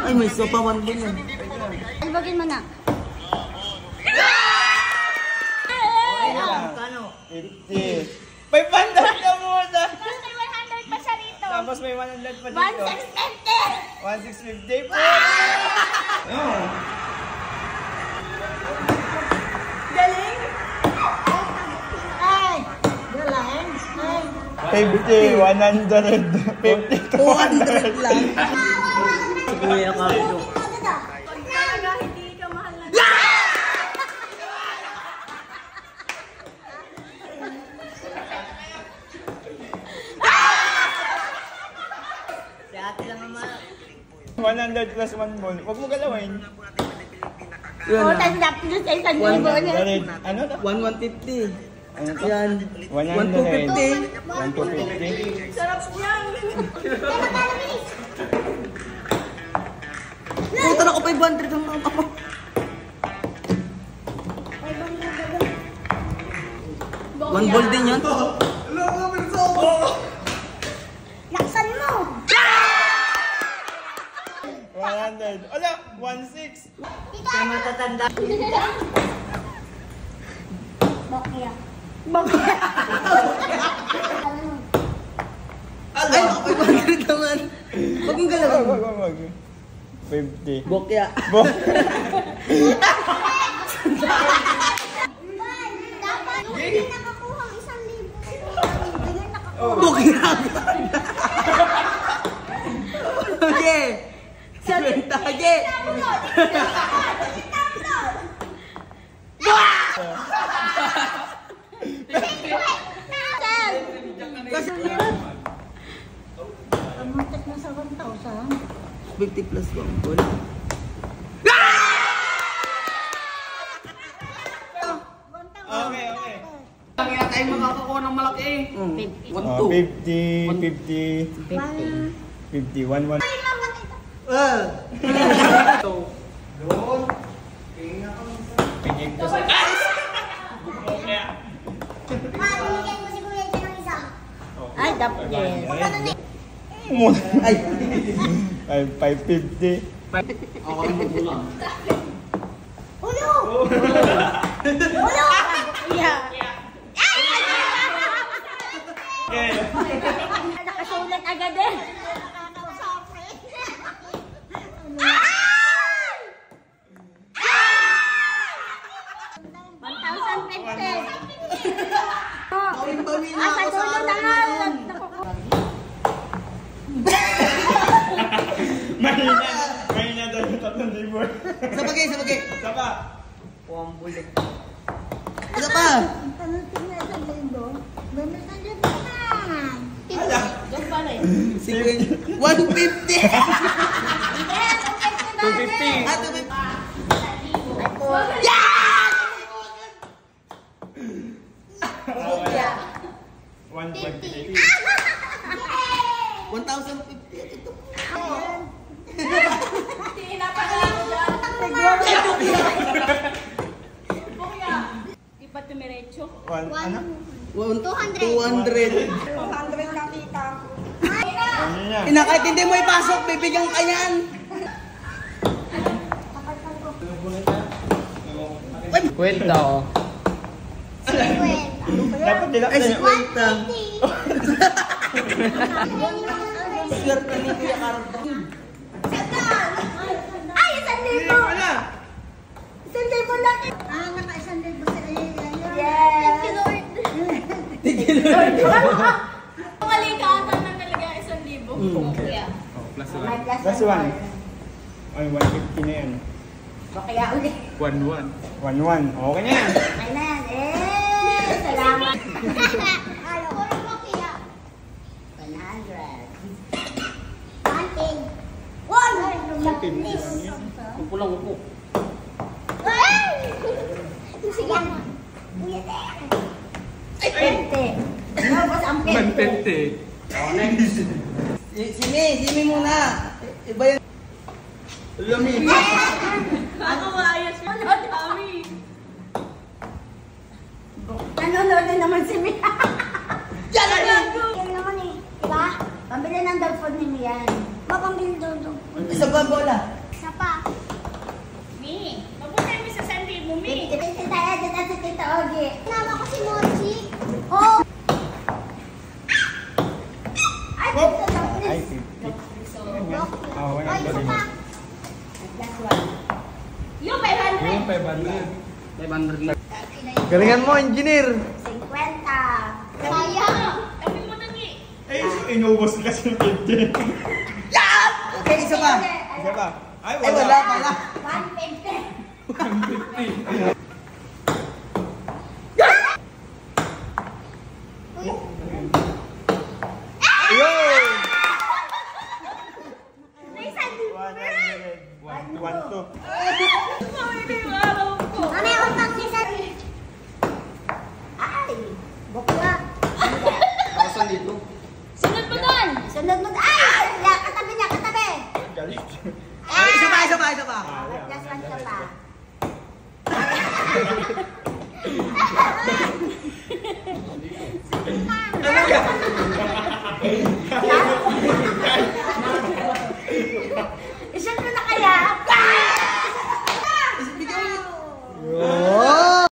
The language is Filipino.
Ay, may sopa 1 din yan. Albagin mo na. Kano? 50. 500 na muna! Tapos may 100 pa siya rito. Tapos may 100 pa dito. 1650! 1650 po! Galing! Ay! Galing! Ay! 50, 100, 50 to 200 lang. Kuya Carlo. Talaga, hindi ka mahal na. Si ate lang naman. 100 plus 1 ball. Huwag mo galawin. Yun O, na. tandap nyo sa 1,000 niya. Ano to? 1,150. Ano to? Yan. 100. 1,250. 1,250. Sarap yan! Puta na ko 500 ang mga ako. One ball din yan. Laksan mo! 100. Ala! 1,600. Kaya matatanda. Bakya. Bakya! Ay, ako 500 naman. Huwag mong galawin. Wag. 50. Bokya. Bo. Dapat yung hindi nakakuha 1,000. Hindi nakakuha. Bokya. Okay. 50. Okay. Kasi Kamuntik na sa 1,000. 50 plus 1 ball. Okay. Kaya tayo makakakuha ng malaki eh. 1, 50, 50, 1, 1. Doon. Pingin ko sa... Ay, dapat yes. Ay. Ay, 550. Ako ang magulang. Ulo! Ulo! Yeah. Nakasulat agad eh. Bawin na ako sa araw. Mahina daw yung 3,000. Sabagay. Isa pa. Puambuli. Isa pa. Sige. 150. 250. Ah, 250. Yeah! 150. 1,050. Ito. Di pa tumiretso. Ano? 200. 200 na kita. Ano niya? Kahit hindi mo ipasok, bibigyan ka yan. Kwenta oh. Dapat nila Ay, kayo. 50. Swerte ni Kuya Carlo. Ay, 1,000! Wala. 1,000 lang. Ah, naka-1,000 ba sila? Yes! Thank you, Lord. Mali ka ata na talaga 1,000. Yeah. Plus Plus 1. Ay, 150 na yan. Kaya ulit. 1-1. 1-1. Okay na yan. Ay na yan. Eh! Salamat. Ano? Puro kaya. 100. Hunting. 1! Upo. Ay! Sige na. Uya na. Ay, 20. Tapos ang 120. Simi muna. Iba yan. Lami. Ako maayos mo na, dami. Nanonood na naman si Mia. Yan! Yan naman eh. Diba? Pambili ng dog food ni Mia. Isa pa ang bola. Isa pa. Mi, mabuti mo sa sandi mo, Mi. Ito tayo, dito si Tita Ogie. Nama ko si Mochi. Oh! Ay, ito na, Ay, please. 50. So, Ah, wala oh, isa pa rin. pa. Last one. Yung 500. Yung 500. 500 lang. Galingan mo, engineer. 50. Sayang. Kami mo nang Ay, inubos kasi yung 50. Okay, isa pa. Isa pa. Ay, Ay, wala pala. 150. Ayun! One, two. Mami, ako pang isa. Ay, bukla. Kasan dito? Sunod mo doon. Sunod mo doon. Ay! Ya, katabi niya, katabi. Galit. Ay, isa pa, isa pa, isa pa. Last one ka pa. Ano ka?